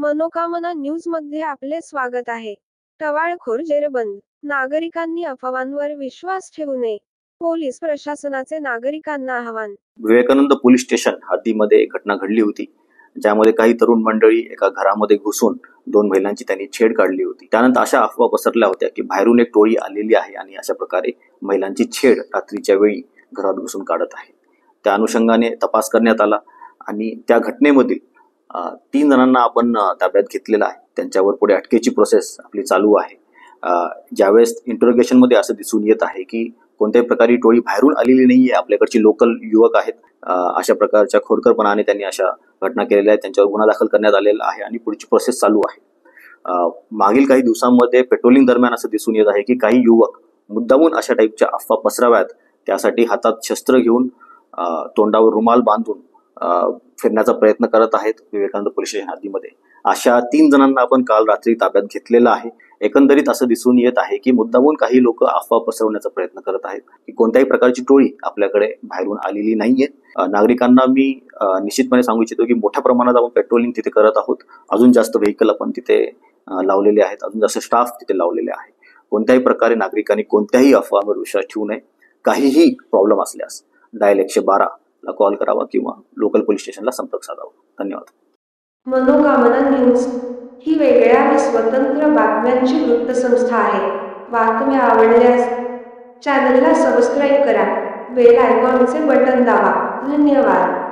मनोकामना न्यूज मध्ये आपले स्वागत आहे। टवाळखोर जेरबंद, नागरिकांनी अफवांवर विश्वास ठेवू नये, पोलीस प्रशासनाचे नागरिकांना आवाहन। विवेकानंद पोलीस स्टेशन हद्दीमध्ये एक घटना घडली होती, ज्यामध्ये काही तरुण मंडळी एका घरामध्ये घुसून दोन महिलांची त्यांनी छेड काढली होती। त्यानंतर अशा अफवा पसरल्या होत्या की बाहेरून एक टोळी आलेली आहे आणि अशा प्रकारे महिलांची छेड रात्रीच्या वेळी घरात घुसून काढत आहे। त्या अनुषंगाने तपास करण्यात आला आणि त्या घटनेमधील 3 जणांना आपण ताब्यात घेतलेला आहे। त्यांच्यावर पुढे अटकेची प्रोसेस आपली चालू आहे। ज्यावेळेस इंटरोगेशन मध्ये असं दिसून येत आहे की कोणत्याही प्रकारे टोळी बाहेरून आलेली नाहीये, आपल्याकडचे लोकल युवक आहेत। अशा प्रकारच्या खोडकरपणाने त्यांनी अशा घटना केलेल्या आहेत, त्यांच्यावर गुन्हा दाखल करण्यात आलेला आहे आणि पुढची प्रोसेस चालू आहे। मागील काही दिवसांमध्ये पेट्रोलिंग दरम्यान असं दिसून येत आहे की काही युवक मुद्दामून अशा टाईपच्या अफवा पसराव्यात त्यासाठी हातात शस्त्र घेऊन तोंडावर रुमाल बांधून फिरण्याचा प्रयत्न करत आहेत विवेकानंद पोलीस स्टेशन हद्दीमध्ये। अशा 3 जणांना आपण काल रात्री ताब्यात घेतलेलं आहे। एकंदरीत असं दिसून येत आहे की मुद्दामून काही लोक अफवा पसरवण्याचा प्रयत्न करत आहेत की कोणत्याही प्रकारची टोळी आपल्याकडे बाहेरून आलेली नाहीये। नागरिकांना मी निश्चितपणे सांगू इच्छितो की मोठ्या प्रमाणात आपण पेट्रोलिंग तिथे करत आहोत। अजून जास्त व्हेकल आपण तिथे लावलेले आहेत, अजून जास्त स्टाफ तिथे लावलेले आहे। कोणत्याही प्रकारे नागरिकांनी कोणत्याही अफवांवर विश्वास ठेवू नये। काहीही प्रॉब्लेम असल्यास डायल 112 ला कॉल करावा किंवा लोकल पोलीस स्टेशनला संपर्क साधावा। धन्यवाद। मनोकामना न्यूज ही वेगळ्या आणि स्वतंत्र बातम्यांची वृत्तसंस्था आहे। बातम्या आवडल्यास चॅनलला सबस्क्राईब करा, बेल आयकॉनचे बटन दाबा। धन्यवाद।